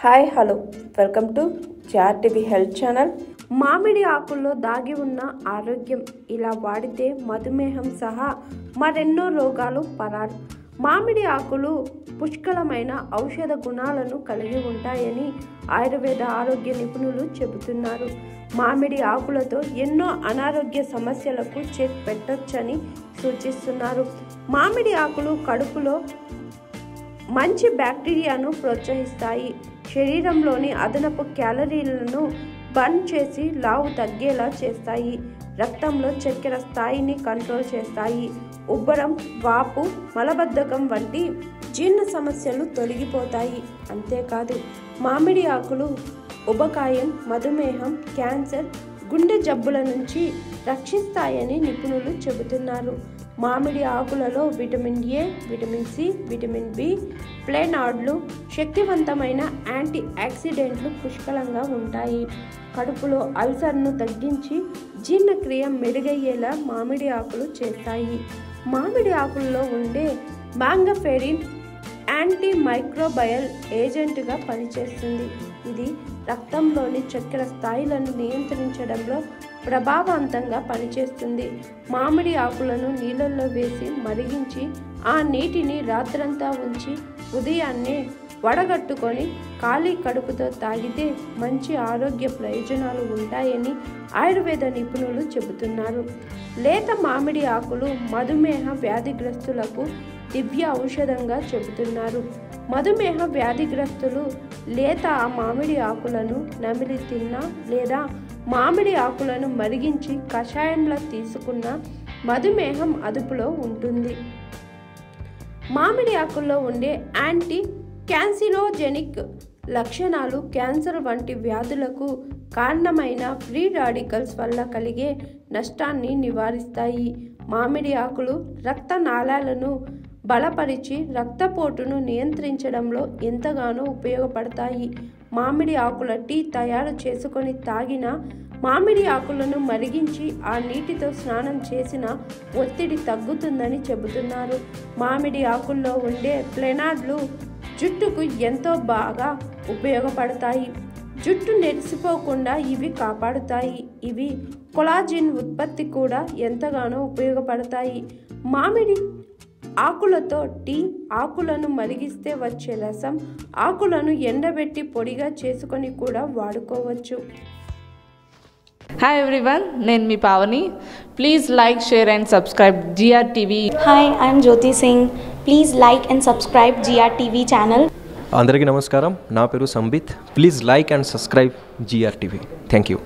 Hi hello welcome to GRTV health channel. మామిడి ఆకుల్లో దాగి ఉన్న ఆరోగ్యం, ఇలా వాడితే మధుమేహం సహా మరెన్నో రోగాలు పరారు. మామిడి ఆకులు పుష్కలమైన ఔషధ గుణాలను కలిగి ఉంటాయని ఆయుర్వేద ఆరోగ్య నిపుణులు చెబుతున్నారు. మామిడి ఆకులతో ఎన్నో అనారోగ్య సమస్యలకు చెక్ పెట్టొచ్చని సూచిస్తున్నారు. మామిడి ఆకులు కడుపులో మంచి బ్యాక్టీరియాను ప్రోత్సహిస్తాయి, శరీరంలోని అదనపు క్యాలరీలను బర్న్ చేసి లావు తగ్గేలా చేస్తాయి, రక్తంలో చక్కెర స్థాయిని కంట్రోల్ చేస్తాయి, ఉబ్బరం, వాపు, మలబద్ధకం వంటి జీర్ణ సమస్యలు తొలగిపోతాయి. అంతేకాదు మామిడి ఆకులు ఉబకాయం, మధుమేహం, క్యాన్సర్, గుండె జబ్బుల నుంచి రక్షిస్తాయని నిపుణులు చెబుతున్నారు. మామిడి ఆకులలో vitamin A, vitamin C, vitamin B, ఫ్లేనాయిడ్లు, శక్తివంతమైన యాంటీ ఆక్సిడెంట్లు పుష్కలంగా ఉంటాయి. కడుపులో అల్సర్ను తగ్గించి జీర్ణక్రియ మెరుగయ్యేలా మామిడి ఆకులు చేస్తాయి. మామిడి ఆకుల్లో ఉండే మ్యాంగఫెరిన్ యాంటీ మైక్రోబయల్ ఏజెంట్గా పనిచేస్తుంది. ఇది రక్తంలోని చక్కెర స్థాయిలను నియంత్రించడంలో ప్రభావవంతంగా పనిచేస్తుంది. మామిడి ఆకులను నీళ్ళల్లో వేసి మరిగించి ఆ నీటిని రాత్రంతా ఉంచి ఉదయాన్నే వడగట్టుకొని ఖాళీ కడుపుతో తాగితే మంచి ఆరోగ్య ప్రయోజనాలు ఉంటాయని ఆయుర్వేద నిపుణులు చెబుతున్నారు. లేత మామిడి ఆకులు మధుమేహ వ్యాధిగ్రస్తులకు దివ్య ఔషధంగా చెబుతున్నారు. మధుమేహ వ్యాధిగ్రస్తులు లేత మామిడి ఆకులను నమిలి తిన్నా లేదా మామిడి ఆకులను మరిగించి కషాయంలా తీసుకున్న మధుమేహం అదుపులో ఉంటుంది. మామిడి ఆకుల్లో ఉండే యాంటీ క్యాన్సిరోజెనిక్ లక్షణాలు క్యాన్సర్ వంటి వ్యాధులకు కారణమైన ఫ్రీ రాడికల్స్ వల్ల కలిగే నష్టాన్ని నివారిస్తాయి. మామిడి ఆకులు రక్తనాళాలను బలపరిచి రక్తపోటును నియంత్రించడంలో ఎంతగానో ఉపయోగపడతాయి. మామిడి ఆకుల టీ తయారు చేసుకొని తాగిన, మామిడి ఆకులను మరిగించి ఆ నీటితో స్నానం చేసిన ఒత్తిడి తగ్గుతుందని చెబుతున్నారు. మామిడి ఆకుల్లో ఉండే ఫ్లేనాయిడ్లు జుట్టుకు ఎంతో బాగా ఉపయోగపడతాయి. జుట్టు నెరిసిపోకుండా ఇవి కాపాడుతాయి. ఇవి కొలాజిన్ ఉత్పత్తి కూడా ఎంతగానో ఉపయోగపడతాయి. మామిడి ఆకులతో టీ, ఆకులను మరిగిస్తే వచ్చే రసం, ఆకులను ఎండబెట్టి పొడిగా చేసుకొని కూడా వాడుకోవచ్చు. హాయ్ ఎవ్రీవన్, నేను మీ Pavani. Please like, share and subscribe GRTV. Hi, I'm Jyoti Singh. Please like and subscribe GRTV channel. అందరికీ నమస్కారం, నా పేరు Sambit. Please like and subscribe GRTV. Thank you.